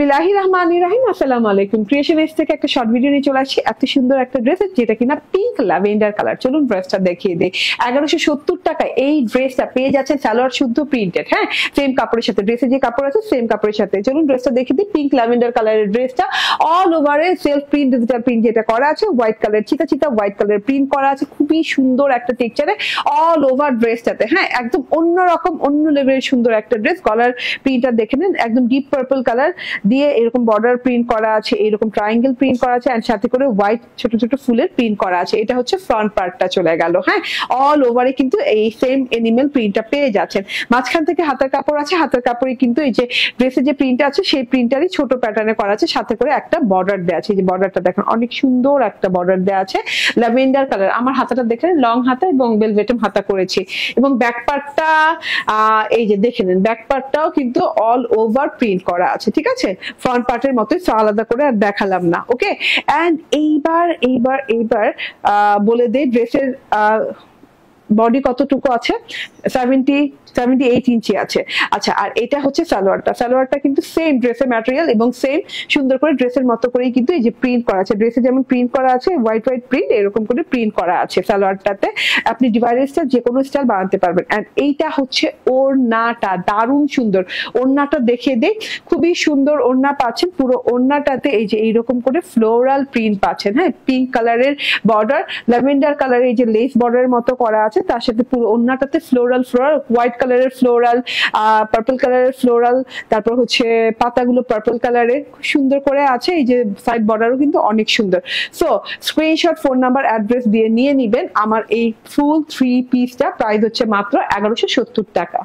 বিসমিল্লাহির রহমানির রহিম। আসসালামু আলাইকুম। ক্রিয়েশন এজ থেকে একটা শর্ট ভিডিও নিয়ে চলে আসছি। এত সুন্দর একটা ড্রেস যেটা কিনা পিঙ্ক ল্যাভেন্ডার কালার। চলুন ড্রেসটা দেখিয়ে দেই। 1170 টাকায় এই ড্রেসটা পেয়ে যাচ্ছেন সালোয়ার শুদ্ধ প্রিন্টেড। হ্যাঁ, সেম কাপড়ের সাথে, ড্রেসে যে কাপড় আছে সেম কাপড়ের সাথে। চলুন ড্রেসটা দেখিয়ে দিই। পিঙ্ক ল্যাভেন্ডার কালারের ড্রেসটা অল ওভারে সেলফ প্রিন্ট, ডিজিটাল প্রিন্ট যেটা করা আছে, হোয়াইট কালার চিতা চিতা হোয়াইট কালার প্রিন্ট করা আছে, খুবই সুন্দর একটা টেক্সচারে অল ওভার ড্রেসটাতে। হ্যাঁ, একদম অন্যরকম, অন্য লেভেলের সুন্দর একটা ড্রেস। কলার প্রিন্টটা দেখে নেন, একদম ডিপ পার্পল কালার দিয়ে এরকম বর্ডার প্রিন্ট করা আছে, এরকম ট্রায়াঙ্গেল প্রিন্ট করা আছে, এন্ড সাথে করে হোয়াইট ছোট ছোট ফুলের প্রিন্ট করা আছে। এটা হচ্ছে ফ্রন্ট পার্টটা চলে গেল। হ্যাঁ, অল ওভারে কিন্তু এই সেম এনিমেল প্রিন্টটা পেয়ে যাচ্ছেন। মাঝখান থেকে হাতের কাপড় আছে, হাতের কাপড়ে কিন্তু এই যে ড্রেসের যে প্রিন্ট আছে সেই প্রিন্টারই ছোট প্যাটার্নে করা আছে, সাথে করে একটা বর্ডার দেওয়া আছে। এই যে বর্ডারটা দেখেন, অনেক সুন্দর একটা বর্ডার দেওয়া আছে ল্যাভেন্ডার কালার। আমার হাতাটা দেখেন লং হাতা এবং বেলভেটম হাতা করেছি। এবং ব্যাক পার্টটা এই যে দেখে নেন, ব্যাক পার্টটাও কিন্তু অল ওভার প্রিন্ট করা আছে। ঠিক আছে, ফ্রন্ট পার্টের মতোই, আলাদা করে আর দেখালাম না। ওকে, এন্ড এইবার বলে দেই ড্রেসের বডি কতটুকু আছে। 78 ইঞ্চি আছে। আচ্ছা, আর এটা হচ্ছে সালোয়ারটা। সালোয়ারটা কিন্তু সেম ড্রেসের ম্যাটেরিয়াল এবং সেম সুন্দর করে ড্রেসের মতো করেই কিন্তু এই যে প্রিন্ট করা আছে। ড্রেসে যেমন প্রিন্ট করা আছে হোয়াইট প্রিন্ট, এরকম করে প্রিন্ট করা আছে সালোয়ারটাতে। আপনি ডিভাইডেড স্টাইল যে কোনো স্টাইল বানাতে পারবেন। এন্ড এইটা হচ্ছে ওড়নাটা, দারুণ সুন্দর। ওড়নাটা দেখে দেই, খুবই সুন্দর ওড়না পাচ্ছেন। পুরো ওড়নাটাতে এই যে এইরকম করে ফ্লোরাল প্রিন্ট পাচ্ছেন। হ্যাঁ, পিঙ্ক কালারের বর্ডার, ল্যাভেন্ডার কালারের এই যে লেস বর্ডারের মতো করা আছে, তার সাথে পুরো ওড়নাটাতে ফ্লোরাল হোয়াইট কালারের ফ্লোরাল, পার্পল কালারের ফ্লোরাল, তারপর হচ্ছে পাতাগুলো পার্পল কালারের খুব সুন্দর করে আছে। এই যে সাইড বর্ডারও কিন্তু অনেক সুন্দর। So screenshot, phone number, address দিয়ে নিয়ে নিবেন। আমার এই ফুল 3 পিসটা প্রাইস হচ্ছে মাত্র 1170 টাকা।